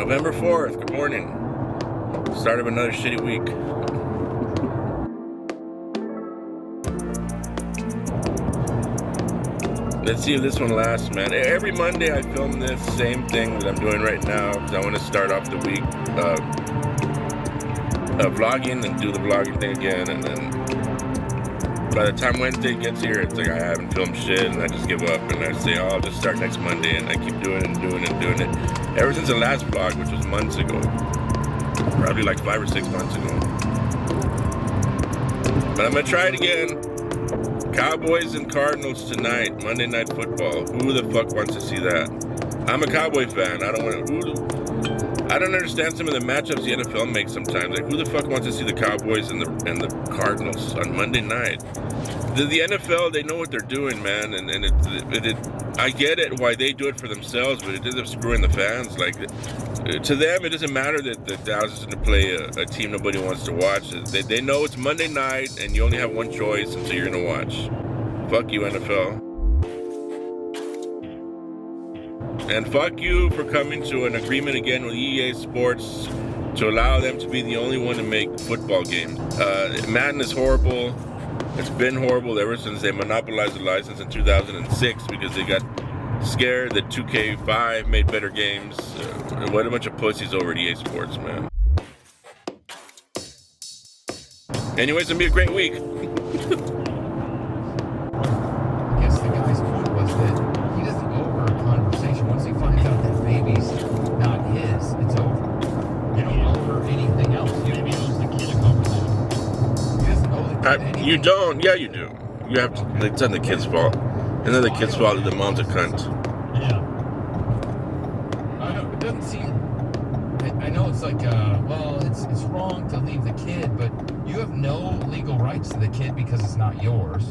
November 4th, good morning. Start of another shitty week. Let's see if this one lasts, man. Every Monday I film this same thing that I'm doing right now because I want to start off the week vlogging and do the vlogging thing again, and then by the time Wednesday gets here, it's like I haven't filmed shit and I just give up and I say, oh, I'll just start next Monday, and I keep doing it and doing it and doing it. Ever since the last vlog, which was months ago. Probably like 5 or 6 months ago. But I'm gonna try it again. Cowboys and Cardinals tonight, Monday Night Football. Who the fuck wants to see that? I'm a Cowboy fan. I don't understand some of the matchups the NFL makes sometimes. Like, who the fuck wants to see the Cowboys and the Cardinals on Monday night? The NFL, they know what they're doing, man, and I get it why they do it for themselves, but it ends up screwing the fans. Like, to them, it doesn't matter that Dallas is going to play a team nobody wants to watch. They know it's Monday night, and you only have one choice, and so you're going to watch. Fuck you, NFL. And fuck you for coming to an agreement again with EA Sports to allow them to be the only one to make football games. Madden is horrible. It's been horrible ever since they monopolized the license in 2006 because they got scared that 2K5 made better games. What a bunch of pussies over at EA Sports, man. Anyways, it's gonna be a great week. I guess the guy's point was that he doesn't over a conversation. Once he finds out that baby's not his, it's over. You don't over anything else. Maybe he owes the kid a conversation. He doesn't owe the kid anything. You don't? Yeah, you do. You have to. It's not the kid's fault. And then the kid's fault that the mom's a cunt. Yeah. I know. It doesn't seem. I know it's like, well, it's wrong to leave the kid, but you have no legal rights to the kid because it's not yours.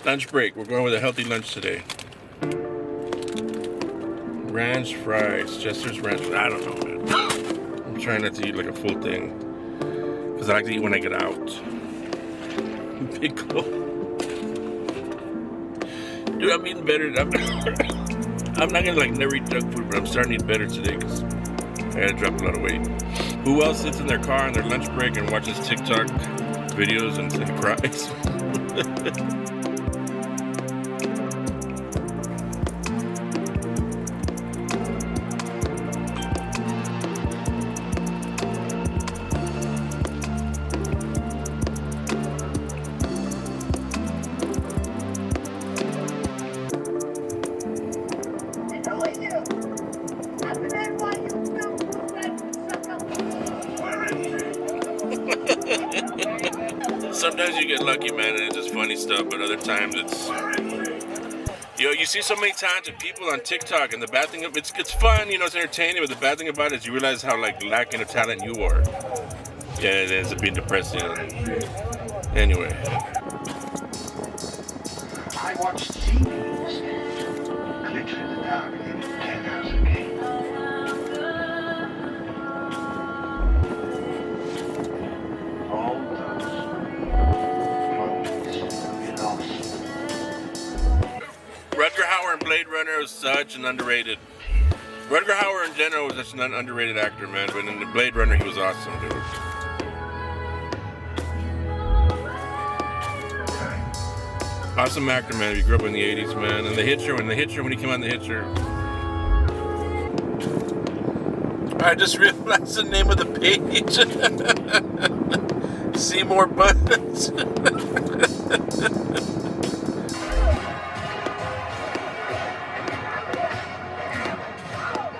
Lunch break. We're going with a healthy lunch today. Ranch fries. Chester's ranch. I don't know, man. I'm trying not to eat like a full thing because I like to eat when I get out. Pickle. Dude, I'm eating better. I'm not gonna like never eat junk food, but I'm starting to eat better today because I gotta drop a lot of weight. Who else sits in their car on their lunch break and watches TikTok videos and cries? Sometimes you get lucky, man, and it's just funny stuff, but other times it's... you see so many talented people on TikTok, and the bad thing of it's fun, it's entertaining, but the bad thing about it is you realize how, like, lacking of talent you are. Yeah, it ends up being depressing. Anyway. I watched CDs. Glitch in the dark in 10 hours a day. All those moments will be lost. Rutger Hauer in Blade Runner was such an underrated... Rutger Hauer in general was such an underrated actor, man, but in the Blade Runner he was awesome, dude. Awesome actor, man. If you grew up in the 80s, man. And The Hitcher, when he came on The Hitcher. I just realized the name of the page. Seymour Buttons.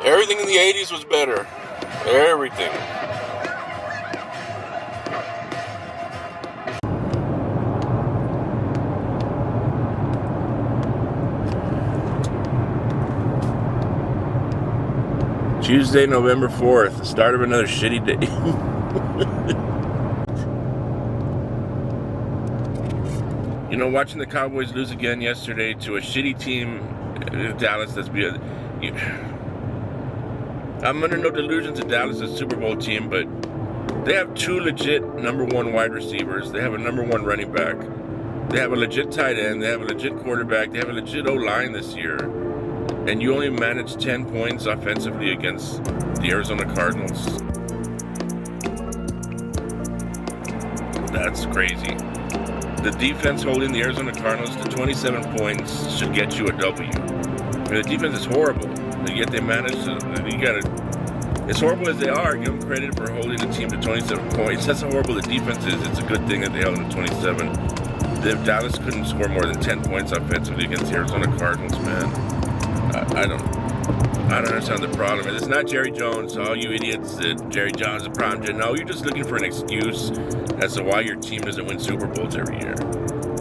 Everything in the 80s was better. Everything. Tuesday, November 4th, the start of another shitty day. Watching the Cowboys lose again yesterday to a shitty team, Dallas, I I'm under no delusions that Dallas is a Super Bowl team, but they have 2 legit #1 wide receivers. They have a #1 running back. They have a legit tight end. They have a legit quarterback. They have a legit O-line this year. And you only managed 10 points offensively against the Arizona Cardinals. That's crazy. The defense holding the Arizona Cardinals to 27 points should get you a W. I mean, the defense is horrible, and yet they managed to. You gotta. As horrible as they are, give them credit for holding the team to 27 points. That's how horrible the defense is. It's a good thing that they held them to 27. If Dallas couldn't score more than 10 points offensively against the Arizona Cardinals, man, I don't understand the problem. It's not Jerry Jones. All you idiots that Jerry Jones is a problem. No, you're just looking for an excuse as to why your team doesn't win Super Bowls every year.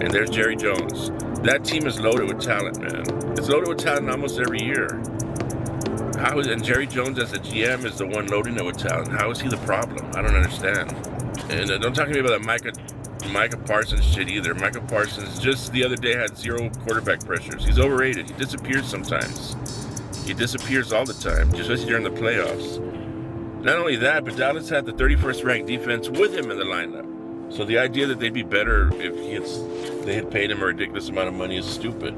And there's Jerry Jones. That team is loaded with talent, man. It's loaded with talent almost every year. And Jerry Jones as a GM is the one loading it with talent. How is he the problem? I don't understand. And don't talk to me about that Micah Parsons shit either. Micah Parsons just the other day had 0 quarterback pressures. He's overrated. He disappears sometimes. He disappears all the time, just especially during the playoffs. Not only that, but Dallas had the 31st ranked defense with him in the lineup. So the idea that they'd be better if they had paid him a ridiculous amount of money is stupid.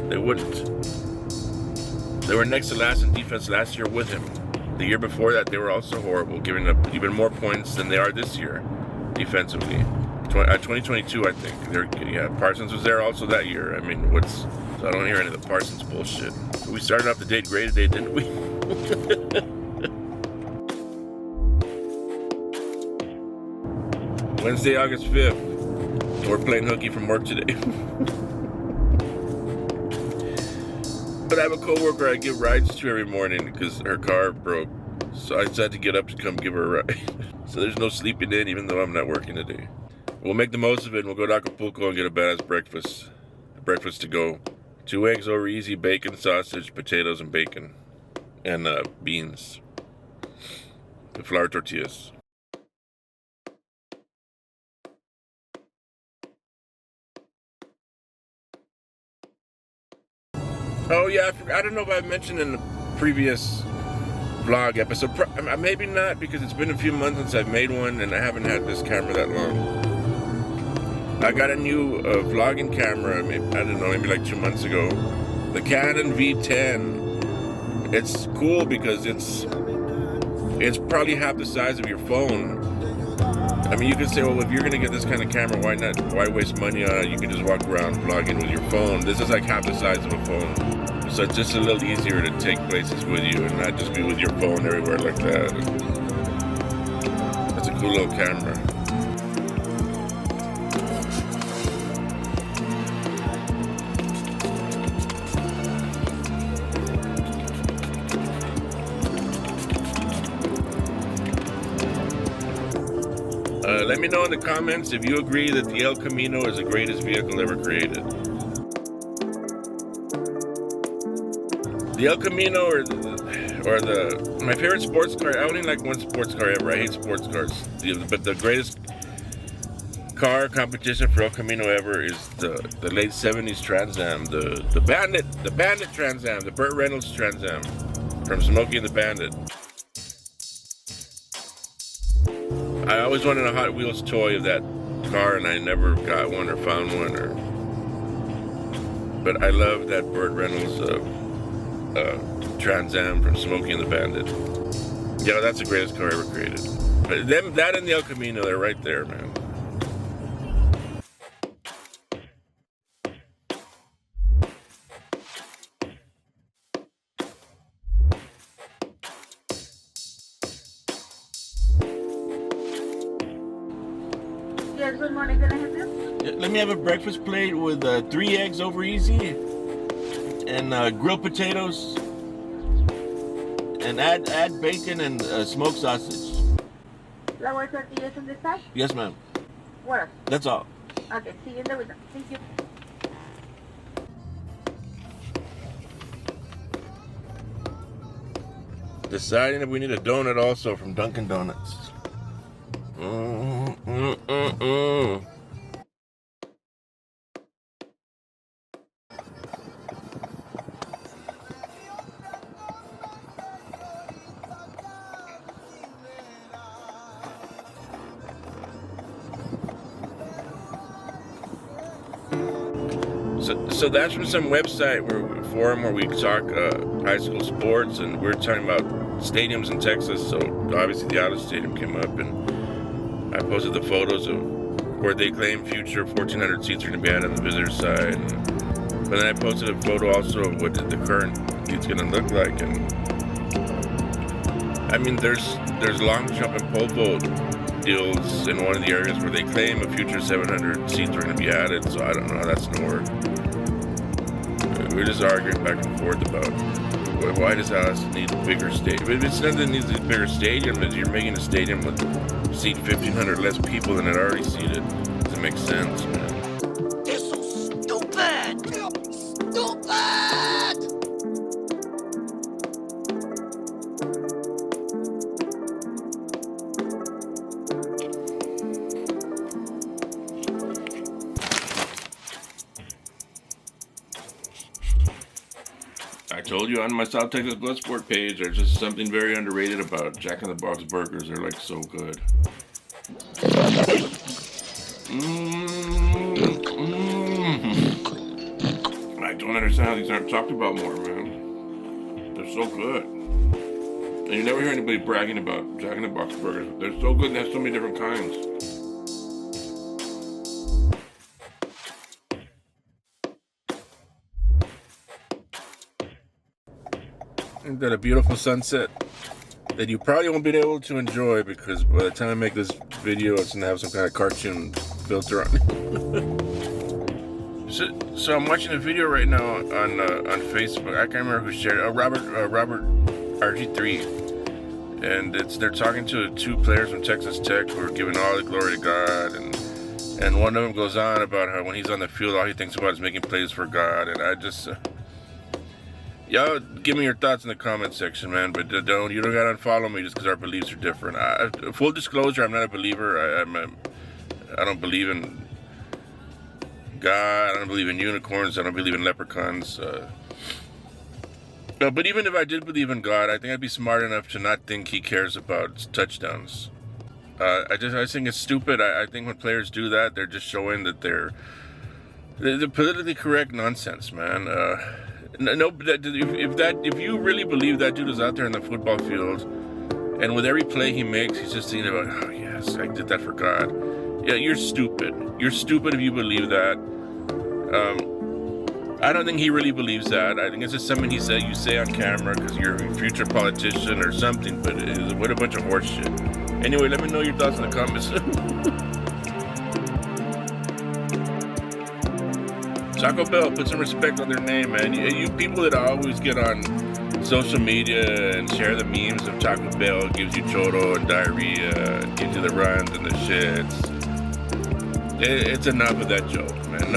They wouldn't. They were next to last in defense last year with him. The year before that, they were also horrible, giving up even more points than they are this year defensively. 2022, I think. Parsons was there also that year. I mean, so I don't hear any of the Parsons bullshit. We started off the date great today, didn't we? Wednesday, August 5th. We're playing hooky from work today. But I have a coworker I give rides to every morning because her car broke. So I decided to get up to come give her a ride. So there's no sleeping in even though I'm not working today. We'll make the most of it and we'll go to Acapulco and get a badass breakfast. Breakfast to go. 2 eggs over easy, bacon, sausage, potatoes, and bacon. And beans. The flour tortillas. Oh yeah, I don't know if I mentioned in the previous vlog episode. Maybe not, because it's been a few months since I've made one and I haven't had this camera that long. I got a new vlogging camera, maybe like 2 months ago. The Canon V10. It's cool because it's probably half the size of your phone. I mean, you could say, well, if you're gonna get this kind of camera, why waste money on it? You can just walk around vlogging with your phone. This is like half the size of a phone. So it's just a little easier to take places with you and not just be with your phone everywhere like that. That's a cool little camera. Let me know in the comments if you agree that the El Camino is the greatest vehicle ever created. The El Camino or my favorite sports car. I only like one sports car ever. I hate sports cars. But the greatest car competition for El Camino ever is the late 70s Trans Am, the Bandit Trans Am, the Burt Reynolds Trans Am from Smokey and the Bandit. I always wanted a Hot Wheels toy of that car, and I never got one or found one. But I love that Burt Reynolds Trans Am from Smokey and the Bandit. Yeah, that's the greatest car ever created. But that and the El Camino, they're right there, man. Yes, good morning. Can I help you? Yeah, let me have a breakfast plate with 3 eggs over easy and grilled potatoes, and add bacon and smoked sausage. Flour tortillas on the side? Yes, ma'am. What else? That's all. Okay, see you in the window. Thank you. Deciding if we need a donut also from Dunkin' Donuts. So that's from some website forum where we talk high school sports, and we're talking about stadiums in Texas. So obviously the Atlas Stadium came up, and I posted the photos of where they claim future 1,400 seats are going to be added on the visitor side. But then I posted a photo also of what the current seat's going to look like, and I mean there's long jump and pole vault deals in one of the areas where they claim a future 700 seats are going to be added. So I don't know how that's going to work. We're just arguing back and forth about why does Dallas need a bigger stadium? If it's not that it needs a bigger stadium, is you're making a stadium with seat 1,500 less people than it already seated. Doesn't make sense, man. They're so stupid! Stupid! I told you on my South Texas Bloodsport page, there's just something very underrated about Jack in the Box burgers. They're like so good. I don't understand how these aren't talked about more, man. They're so good. And you never hear anybody bragging about Jack in the Box burgers. They're so good and they have so many different kinds. Isn't that a beautiful sunset that you probably won't be able to enjoy because by the time I make this video, it's gonna have some kind of cartoon filter on it. So I'm watching a video right now on Facebook. I can't remember who shared it. Robert RG3, and they're talking to two players from Texas Tech who are giving all the glory to God, and one of them goes on about how when he's on the field, all he thinks about is making plays for God, and I just. Y'all give me your thoughts in the comment section, man, but you don't gotta unfollow me just because our beliefs are different. Full disclosure, I'm not a believer. I don't believe in God. I don't believe in unicorns. I don't believe in leprechauns. But even if I did believe in God, I think I'd be smart enough to not think he cares about touchdowns. I think it's stupid. I think when players do that, they're just showing that they're politically correct nonsense, man. No, if you really believe that dude is out there in the football field, and with every play he makes, he's just thinking about, oh yes, I did that for God. Yeah, you're stupid. You're stupid if you believe that. I don't think he really believes that. I think it's just something you say on camera because you're a future politician or something. But what a bunch of horse shit. Anyway, let me know your thoughts in the comments. Taco Bell, put some respect on their name, man. You people that always get on social media and share the memes of Taco Bell, gives you choro and diarrhea, and gives you the runs and the shits. It's enough of that joke, man.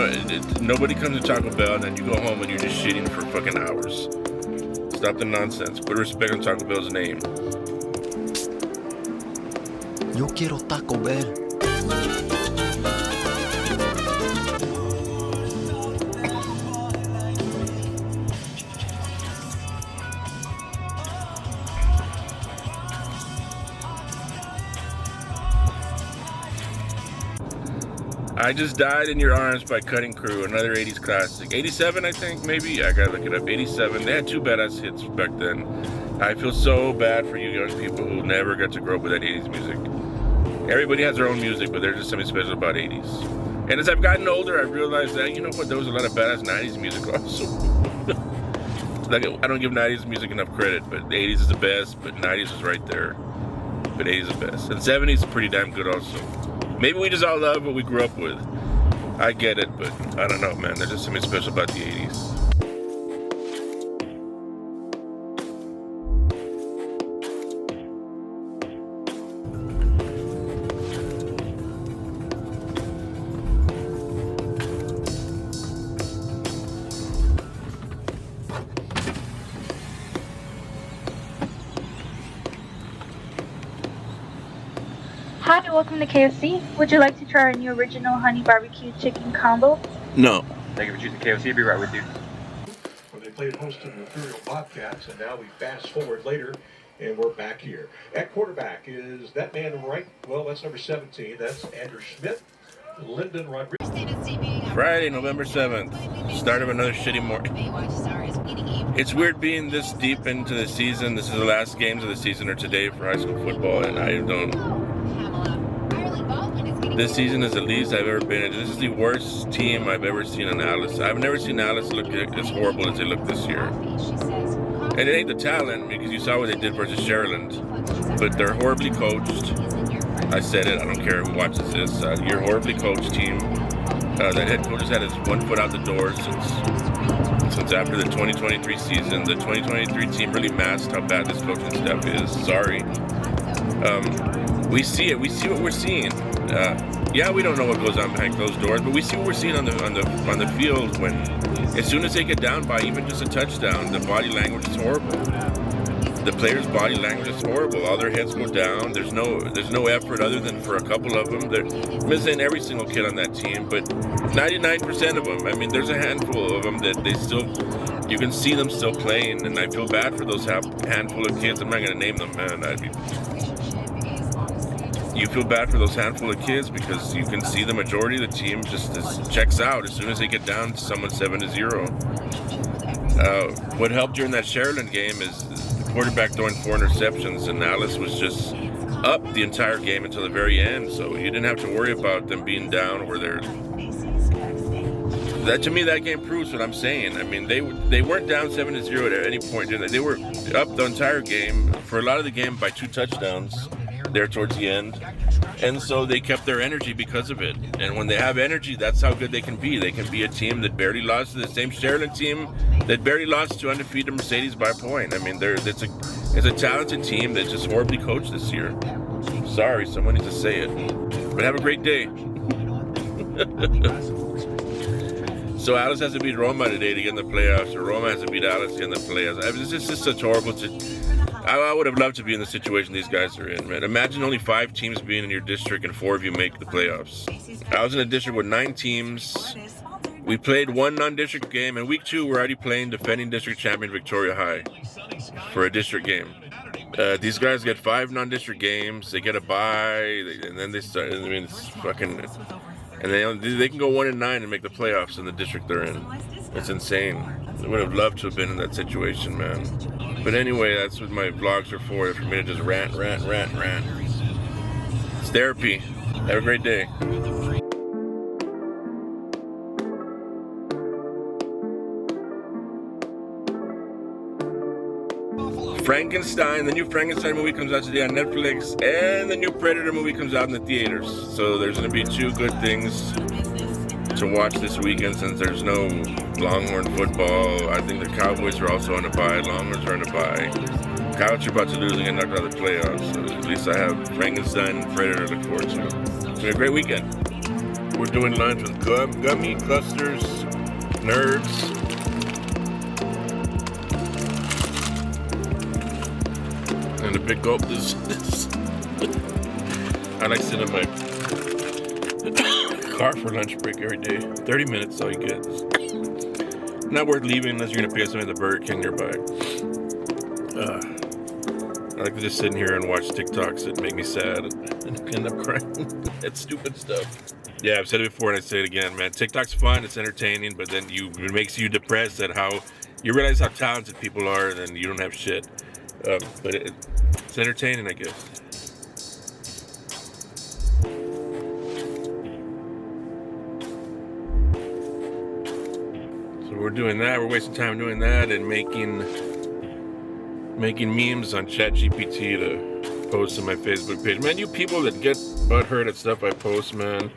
Nobody comes to Taco Bell and then you go home and you're just shitting for fucking hours. Stop the nonsense. Put respect on Taco Bell's name. Yo quiero Taco Bell. I Just Died in Your Arms by Cutting Crew, another 80s classic. 87, I think, maybe? I gotta look it up. 87. They had two badass hits back then. I feel so bad for you young people who never got to grow up with that 80s music. Everybody has their own music, but there's just something special about 80s. And as I've gotten older, I realized that, you know what, there was a lot of badass 90s music also. Like, I don't give 90s music enough credit, but the 80s is the best, but 90s is right there. But 80s is the best. And 70s is pretty damn good also. Maybe we just all love what we grew up with. I get it, but I don't know, man. There's just something special about the 80s. Hi, welcome to KFC. Would you like to try our new original honey barbecue chicken combo? No. Thank you for choosing KFC. Be right with you. Where they played host to the Imperial Bobcats, and now we fast forward later, and we're back here. At quarterback, is that man right? Well, that's number 17. That's Andrew Schmidt. Lyndon Rodriguez. Friday, November 7th. Start of another shitty morning. It's weird being this deep into the season. This is the last games of the season or today for high school football, and I don't... This season is the least I've ever been in. This is the worst team I've ever seen in Alice. I've never seen Alice look as horrible as they look this year. And it ain't the talent, because you saw what they did versus Sharyland. But they're horribly coached. I said it, I don't care who watches this. You're a horribly coached team. That head coach has had his one foot out the door since after the 2023 season. The 2023 team really masked how bad this coaching staff is. Sorry. We see it. We see what we're seeing. Yeah, we don't know what goes on behind closed doors, but we see what we're seeing on the field when, as soon as they get down by even just a touchdown, the body language is horrible. The players' body language is horrible. All their heads go down. There's no effort other than for a couple of them. They're missing every single kid on that team, but 99% of them. I mean, there's a handful of them that they still, you can see them still playing, and I feel bad for those handful of kids. I'm not gonna name them, man. You feel bad for those handful of kids because you can see the majority of the team just checks out as soon as they get down to someone 7-0. What helped during that Sharyland game is the quarterback throwing 4 interceptions, and Alice was just up the entire game until the very end. So you didn't have to worry about them being down or they're. That to me, that game proves what I'm saying. I mean, they weren't down 7-0 at any point. They were up the entire game for a lot of the game by 2 touchdowns. There towards the end, and so they kept their energy because of it. And when they have energy, that's how good they can be. They can be a team that barely lost to the same Sharyland team that barely lost to undefeated Mercedes by a point. I mean, it's a talented team that's just horribly coached this year. Sorry, someone needs to say it. But have a great day. So Alice has to beat Roma today to get in the playoffs, or Roma has to beat Alice to get in the playoffs. I mean, this is just such horrible. I would have loved to be in the situation these guys are in, man. Imagine only 5 teams being in your district and 4 of you make the playoffs. I was in a district with 9 teams. We played 1 non-district game. In week 2, we're already playing defending district champion Victoria High for a district game. These guys get 5 non-district games. They get a bye, and then they start. I mean, it's fucking. And they can go 1-9 and make the playoffs in the district they're in. It's insane. I would have loved to have been in that situation, man. But anyway, that's what my vlogs are for me to just rant. It's therapy. Have a great day. Frankenstein, the new Frankenstein movie comes out today on Netflix, and the new Predator movie comes out in the theaters. So there's going to be 2 good things to watch this weekend since there's no Longhorn football. I think the Cowboys are also on a bye. Longhorns are on a bye. Coyotes are about to lose and get knocked out of the playoffs. So at least I have Frankenstein and Predator to look forward to. It's going to be a great weekend. We're doing lunch with gummy clusters, nerds. And a big gulp. This. I like sitting in my car for lunch break every day. 30 minutes, all you get. Not worth leaving unless you're gonna pay something at the Burger King nearby. I like to just sit in here and watch TikToks that make me sad and end up crying at stupid stuff. Yeah, I've said it before and I say it again, man. TikTok's fun, it's entertaining, but then it makes you depressed at how you realize how talented people are, and then you don't have shit. But it's entertaining, I guess. So we're doing that. We're wasting time doing that and making memes on ChatGPT to post on my Facebook page. Man, you people that get butthurt at stuff I post, man,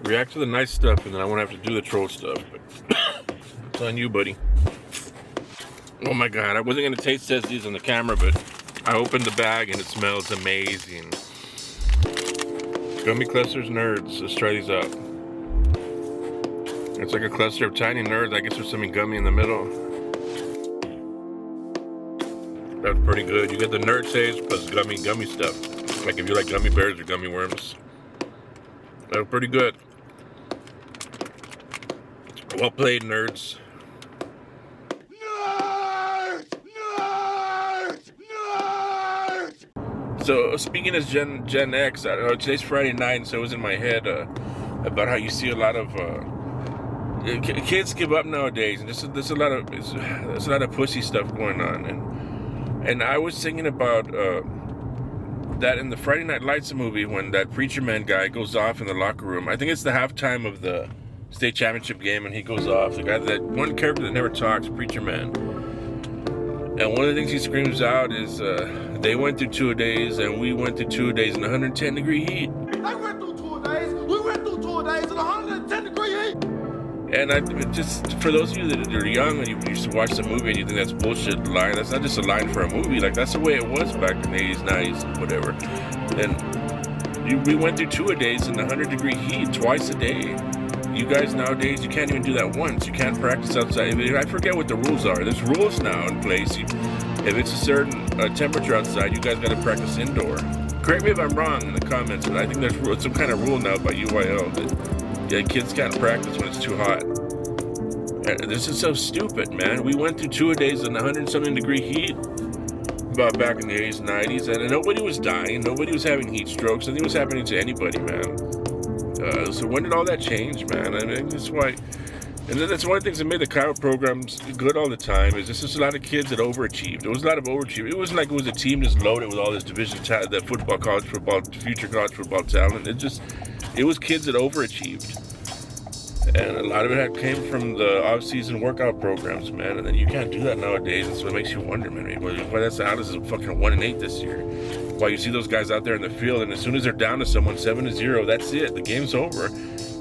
react to the nice stuff, and then I won't have to do the troll stuff. But it's on you, buddy. Oh my god, I wasn't going to taste test these on the camera, but I opened the bag and it smells amazing. Gummy clusters nerds. Let's try these out. It's like a cluster of tiny nerds. I guess there's something gummy in the middle. That's pretty good. You get the nerd taste plus gummy stuff. Like if you like gummy bears or gummy worms. That's pretty good. Well played, nerds. So speaking as Gen X, I don't know, today's Friday night, and so it was in my head. about how you see a lot of kids give up nowadays, and there's a lot of pussy stuff going on, and I was thinking about that in the Friday Night Lights movie when that Preacher Man guy goes off in the locker room. I think it's the halftime of the state championship game, and he goes off. The guy, that one character that never talks, Preacher Man. And one of the things he screams out is, they went through 2 days, and we went through 2 days in 110-degree heat. I went through 2 days. We went through 2 days in 110-degree heat. And I just, for those of you that are young and you used to watch the movie and you think that's bullshit line, that's not just a line for a movie. Like, that's the way it was back in the 80s, 90s, whatever. And we went through 2 days in 100-degree heat twice a day. You guys nowadays, you can't even do that once. You can't practice outside. I forget what the rules are. There's rules now in place. If it's a certain temperature outside, you guys got to practice indoor. Correct me if I'm wrong in the comments, but I think there's some kind of rule now by UIL that kids can't practice when it's too hot. This is so stupid, man. We went through 2 days in 100-something degree heat about back in the 80s and 90s, and nobody was dying. Nobody was having heat strokes. Nothing was happening to anybody, man. So when did all that change, man? I mean, that's why, and that's one of the things that made the Coyote programs good all the time, is this is a lot of kids that overachieved. There was a lot of overachieving. It wasn't like it was a team just loaded with all this division talent, that football, college football, future college football talent. It was kids that overachieved. And a lot of it came from the off-season workout programs, man. And then you can't do that nowadays, and so it makes you wonder, man, why that's how this is fucking 1-8 this year. Why you see those guys out there in the field, and as soon as they're down to someone 7-0, that's it. The game's over.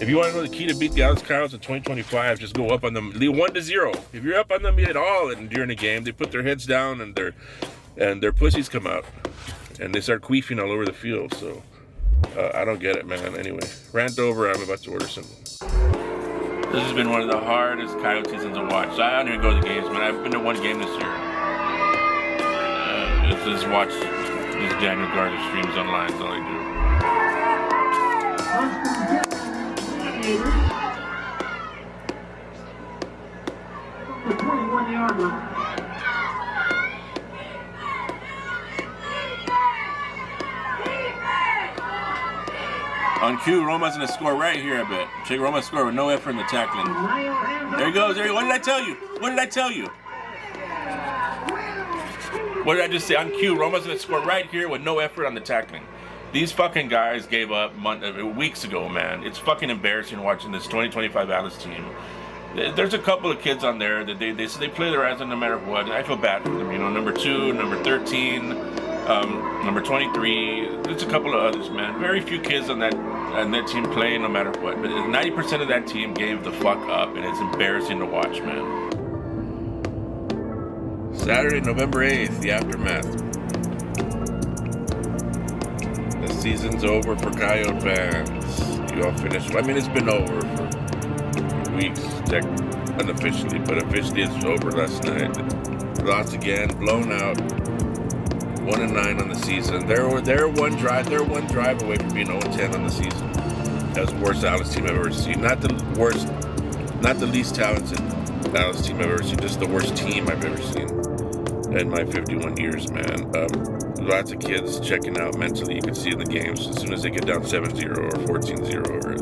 If you want to know the key to beat the Dallas Coyotes in 2025, just go up on them, lead 1-0. If you're up on them at all during a game, they put their heads down and their pussies come out, and they start queefing all over the field. So I don't get it, man. Anyway, rant over. I'm about to order something. This has been one of the hardest Coyote seasons to watch. So I don't even go to the games, man. I've been to one game this year. Just watch these Daniel Garza streams online. That's all I do. On cue, Roma's gonna score right here, I bet. Check Roma's score with no effort in the tackling. There he goes. What did I tell you? What did I tell you? What did I just say? On cue, Roma's gonna score right here with no effort on the tackling. These fucking guys gave up weeks ago, man. It's fucking embarrassing watching this 2025 Alice team. There's a couple of kids on there that they play their ass on no matter what. I feel bad for them, you know. Number 2, number 13, number 23. There's a couple of others, man. Very few kids on that team play no matter what. But 90% of that team gave the fuck up, and it's embarrassing to watch, man. Saturday, November 8th, the aftermath. The season's over for Coyote fans. You all finished. I mean, it's been over for weeks, unofficially, but officially it's over last night. Lost again, blown out. 1-9 on the season. They're one drive away from being 0-10 on the season. That's the worst Alice team I've ever seen. Not the worst, not the least talented Alice team I've ever seen. Just the worst team I've ever seen in my 51 years, man. Lots of kids checking out mentally. You can see in the games as soon as they get down 7-0 or 14-0 or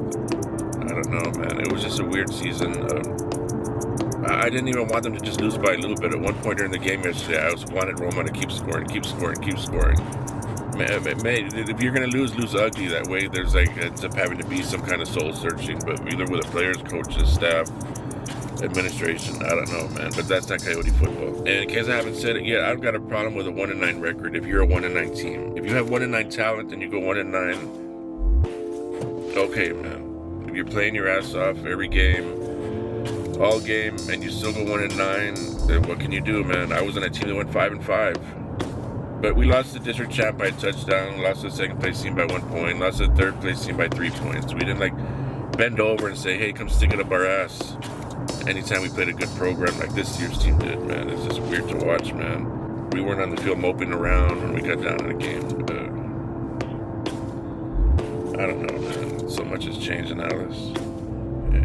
I don't know, man. It was just a weird season. I didn't even want them to just lose by a little bit. At one point during the game yesterday, I wanted Roma to keep scoring. Man, if you're going to lose ugly that way. There's ends up having to be some kind of soul searching, but either with the players, coaches, staff, administration, I don't know, man. But that's not Coyote football. And in case I haven't said it yet, I've got a problem with a 1-9 record if you're a 1-9 team. If you have 1-9 talent and you go 1-9, okay, man. If you're playing your ass off every game, all game, and you still go 1-9, then what can you do, man? I was on a team that went 5-5. But we lost the district champ by a touchdown, lost the second place team by 1 point, lost the third place team by 3 points. We didn't bend over and say, hey, come stick it up our ass anytime we played a good program like this year's team did, man. It's just weird to watch, man. We weren't on the field moping around when we got down in the game. I don't know, man. So much has changed in Alice.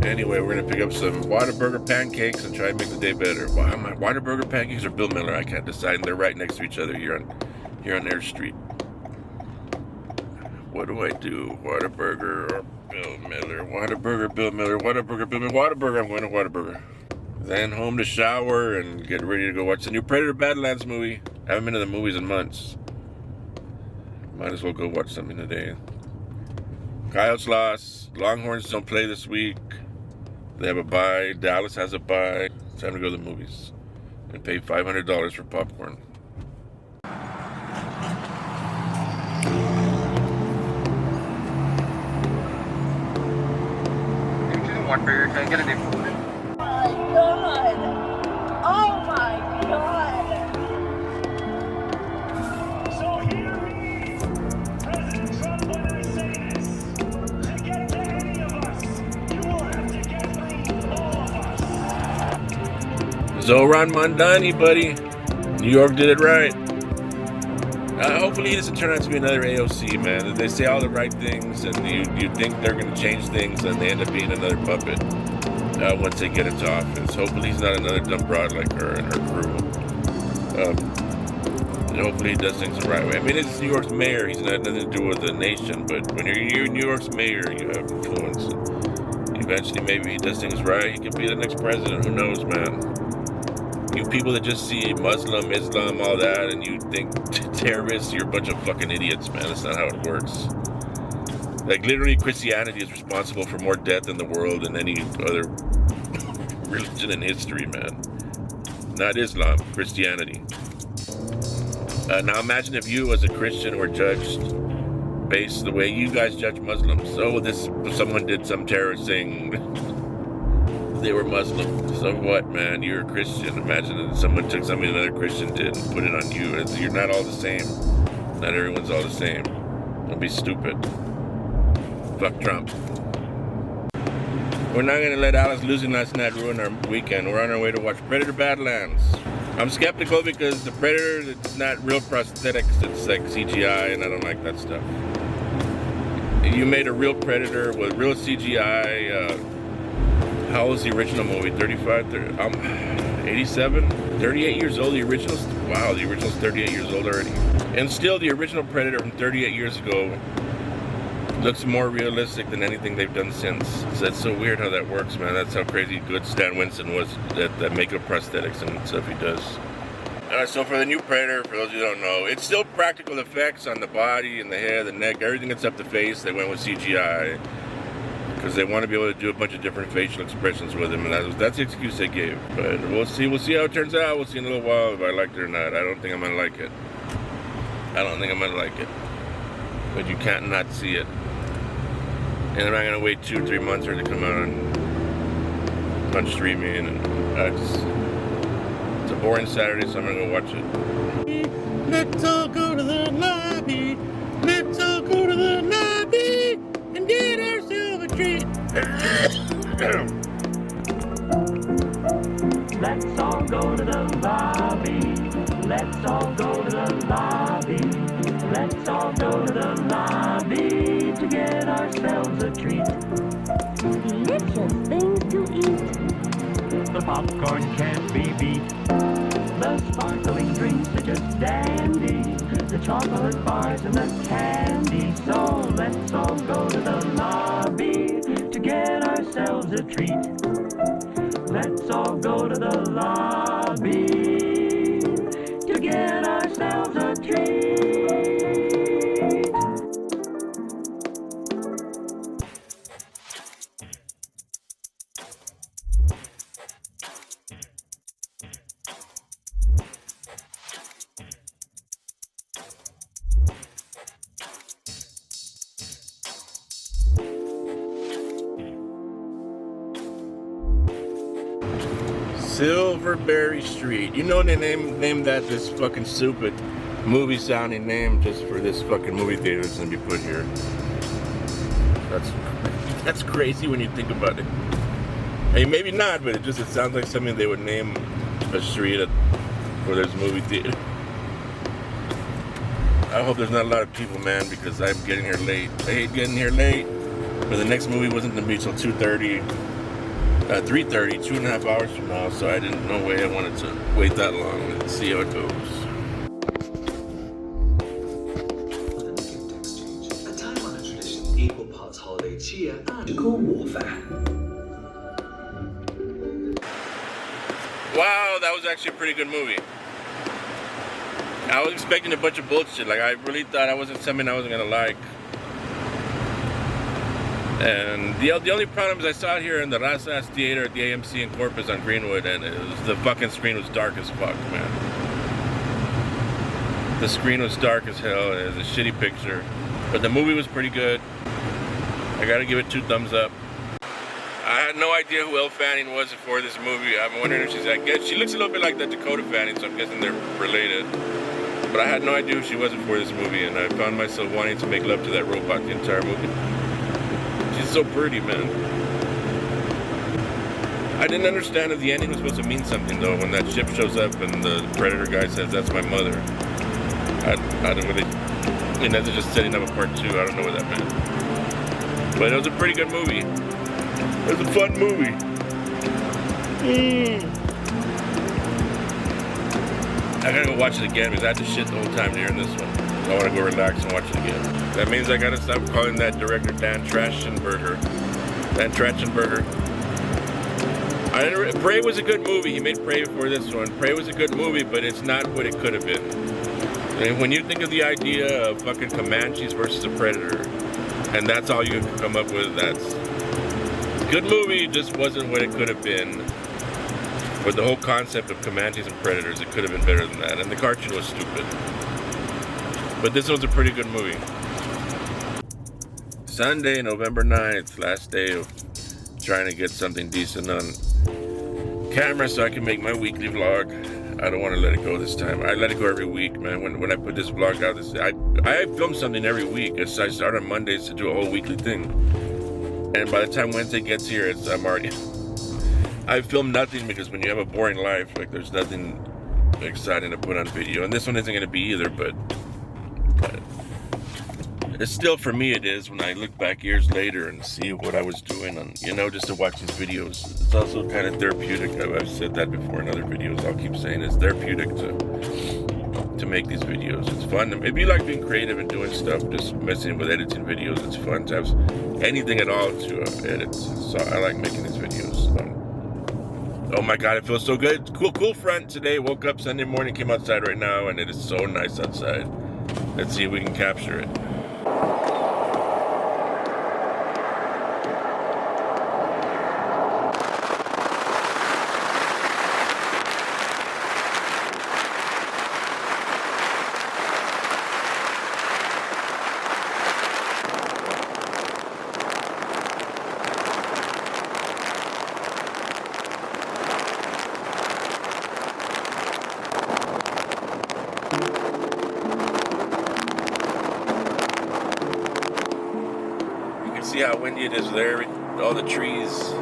Anyway, we're going to pick up some Whataburger pancakes and try and make the day better. Wow, my Whataburger pancakes or Bill Miller? I can't decide. And they're right next to each other here on Air Street. What do I do? Whataburger or Bill Miller, Whataburger, Bill Miller, Whataburger, Bill Miller, Whataburger. I'm going to Whataburger. Then home to shower and get ready to go watch the new Predator Badlands movie. I haven't been to the movies in months. Might as well go watch something today. Coyotes lost. Longhorns don't play this week. They have a bye. Dallas has a bye. It's time to go to the movies and pay $500 for popcorn. One burger, can I get a new food? Oh my god! Oh my god! So hear me, President Trump, when I say this. To get to any of us, you will have to get through all of us. Zoran Mondani, buddy. New York did it right. Hopefully he doesn't turn out to be another AOC, man. They say all the right things, and you think they're going to change things, and they end up being another puppet once they get into office. Hopefully he's not another dumb broad like her and her crew. And hopefully he does things the right way. I mean, it's New York's mayor. He's not nothing to do with the nation, but when you're New York's mayor, you have influence. Eventually, maybe he does things right. He could be the next president. Who knows, man? You people that just see Muslim, Islam, all that, and you think terrorists, you're a bunch of fucking idiots, man. That's not how it works. Like, literally, Christianity is responsible for more death in the world than any other religion in history, man. Not Islam, Christianity. Now imagine if you, as a Christian, were judged based the way you guys judge Muslims. So someone did some terrorist thing. They were Muslim. So what, man? You're a Christian. Imagine if someone took something another Christian did and put it on you. You're not all the same. Not everyone's all the same. Don't be stupid. Fuck Trump. We're not gonna let Alice losing last night ruin our weekend. We're on our way to watch Predator Badlands. I'm skeptical because the Predator, it's not real prosthetics. It's like CGI, and I don't like that stuff. You made a real Predator with real CGI. How old is the original movie? 87? 38 years old, the original? Wow, the original's 38 years old already. And still, the original Predator from 38 years ago looks more realistic than anything they've done since. So that's so weird how that works, man. That's how crazy good Stan Winston was, that makeup prosthetics and stuff he does. Alright, so for the new Predator, for those who don't know, it's still practical effects on the body and the head, the neck, everything except the face. They went with CGI. Because they want to be able to do a bunch of different facial expressions with him, and that's the excuse they gave. But we'll see how it turns out. We'll see in a little while if I like it or not. I don't think I'm going to like it. But you can't not see it. And I'm not going to wait 2-3 months for it to come out on streaming. And it's a boring Saturday, so I'm going to go watch it. Let's all go to the lobby. Let's all go to the lobby and get ourselves a treat. Let's all go to the lobby. Let's all go to the lobby. Let's all go to the lobby to get ourselves a treat. Delicious things to eat. The popcorn can't be beat. The sparkling drinks are just dandy. The chocolate bars and the candy. So let's all go to the lobby to get ourselves a treat. Let's all go to the lobby to get ourselves a treat. Silverberry Street. You know they named that this fucking stupid movie sounding name just for this fucking movie theater that's gonna be put here. That's crazy when you think about it. I mean, maybe not, but it sounds like something they would name a street where there's a movie theater. I hope there's not a lot of people, man, because I'm getting here late. I hate getting here late, but the next movie wasn't gonna be till 3:30, 2.5 hours from now, so I didn't know way I wanted to wait that long and see how it goes. A time-honored tradition, equal parts holiday cheer geological warfare. Wow, that was actually a pretty good movie. I was expecting a bunch of bullshit. Like, I really thought I wasn't something I wasn't gonna like. And the only problem is I saw it here in the Razas Theater at the AMC in Corpus on Greenwood, and the fucking screen was dark as fuck, man. The screen was dark as hell. It was a shitty picture, but the movie was pretty good. I gotta give it 2 thumbs up. I had no idea who Elle Fanning was before this movie. I'm wondering if I guess she looks a little bit like that Dakota Fanning, so I'm guessing they're related. But I had no idea who she was before this movie, and I found myself wanting to make love to that robot the entire movie. She's so pretty, man. I didn't understand if the ending was supposed to mean something, though, when that ship shows up and the Predator guy says, "That's my mother." I don't really... I mean, that's just setting up a part 2. I don't know what that meant. But it was a pretty good movie. It was a fun movie. I gotta go watch it again because I had to shit the whole time during this one. I want to go relax and watch it again. That means I gotta stop calling that director Dan Trachtenberger. Prey was a good movie. He made Prey before this one. Prey was a good movie, but it's not what it could have been. And when you think of the idea of fucking Comanches versus a Predator, and that's all you can come up with, that's good movie, just wasn't what it could have been. But the whole concept of Comanches and Predators, it could have been better than that. And the cartoon was stupid. But this was a pretty good movie. Sunday, November 9th, last day of trying to get something decent on camera so I can make my weekly vlog. I don't want to let it go this time. I let it go every week, man. When I put this vlog out, I film something every week. I start on Mondays to do a whole weekly thing. And by the time Wednesday gets here, I'm already... I film nothing because when you have a boring life, like there's nothing exciting to put on video. And this one isn't going to be either, but it's still, for me, it is when I look back years later and see what I was doing on, just to watch these videos. It's also kind of therapeutic. I've said that before in other videos. I'll keep saying it's therapeutic to make these videos. It's fun. If you like being creative and doing stuff, just messing with editing videos, it's fun to have anything at all to edit. So I like making these videos. Oh my God, it feels so good. Cool front today. Woke up Sunday morning, came outside right now, and it is so nice outside. Let's see if we can capture it. See how windy it is there, all the trees.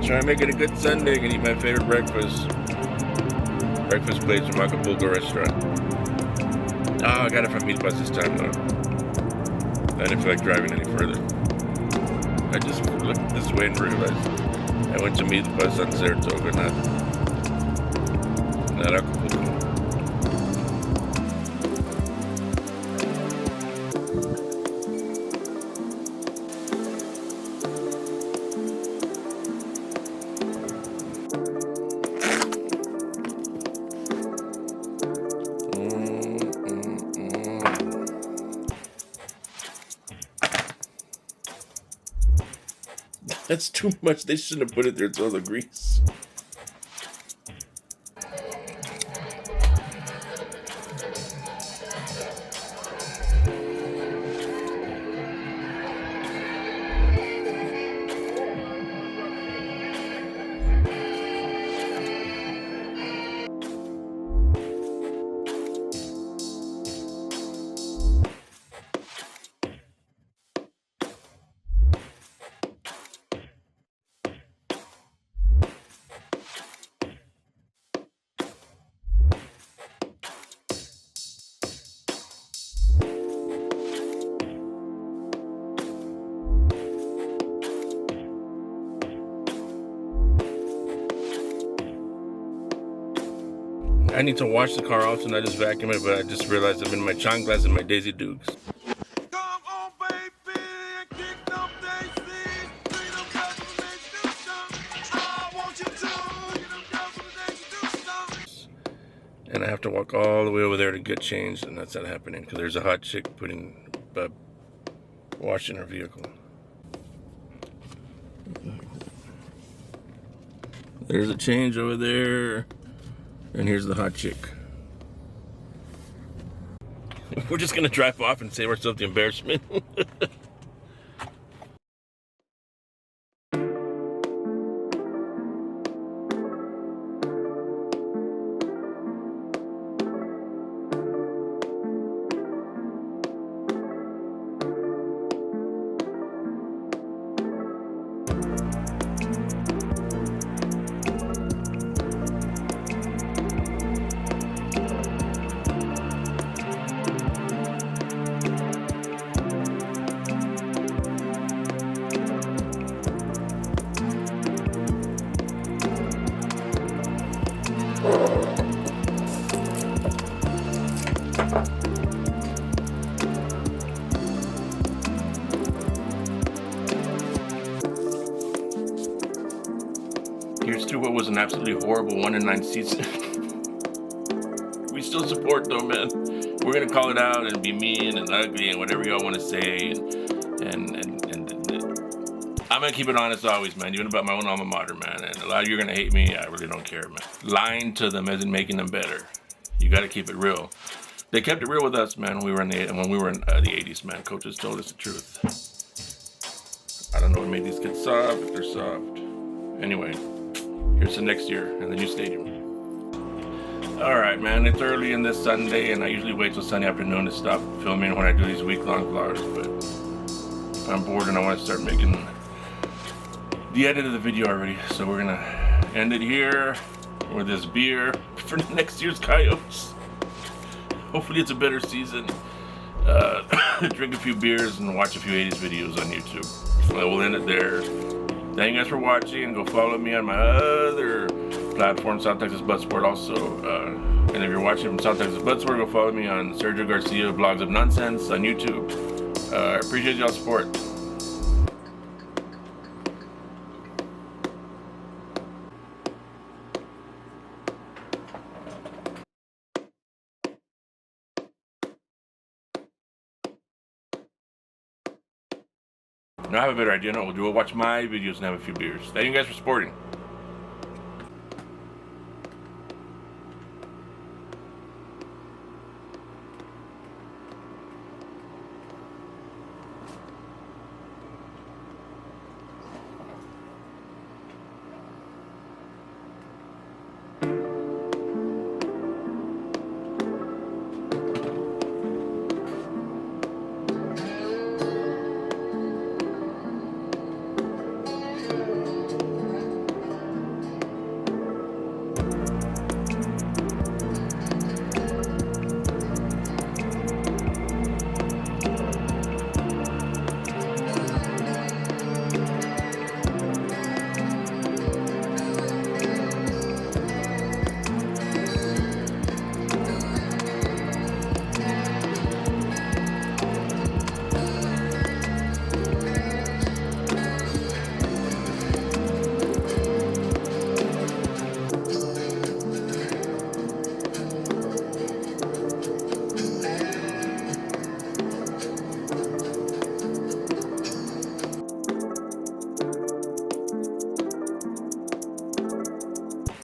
Try and make it a good Sunday and eat my favorite breakfast. Breakfast place from Acapulco restaurant. Oh, I got it from Meat Bus this time though. I didn't feel like driving any further. I just looked this way and realized I went to Meat Bus on Saratoga, not Acapulco. That's too much. They shouldn't have put it there. It's all the grease. I need to wash the car also, not just vacuum it, but I just realized I'm in my chanclas and my Daisy Dukes. Come on, baby, and kick them daisies. Bring them girls from the days to do something. I want you to. Get them girls from the days to do something. And I have to walk all the way over there to get changed, and that's not happening because there's a hot chick washing her vehicle. There's a change over there, and here's the hot chick. We're just gonna drive off and save ourselves the embarrassment. Here's to what was an absolutely horrible 1-9 season. We still support though, man. We're gonna call it out and be mean and ugly and whatever y'all want to say, and I'm gonna keep it honest always, man. Even about my own alma mater, man. And a lot of you are gonna hate me. I really don't care, man. Lying to them isn't making them better. You got to keep it real. They kept it real with us, man. When we were in the 80s, man. Coaches told us the truth. I don't know what made these kids soft, but they're soft. Anyway, here's to next year in the new stadium. All right, man. It's early in this Sunday, and I usually wait till Sunday afternoon to stop filming when I do these week-long vlogs. But I'm bored and I want to start making the edit of the video already. So we're gonna end it here with this beer for next year's Coyotes. Hopefully it's a better season. Drink a few beers and watch a few 80s videos on YouTube. So we'll end it there. Thank you guys for watching. Go follow me on my other platform, South Texas Bud Sport also. And if you're watching from South Texas Bud Sport, go follow me on Sergio Garcia Blogs of Nonsense on YouTube. I appreciate y'all's support. Now I have a better idea. No, we'll watch my videos and have a few beers. Thank you guys for supporting.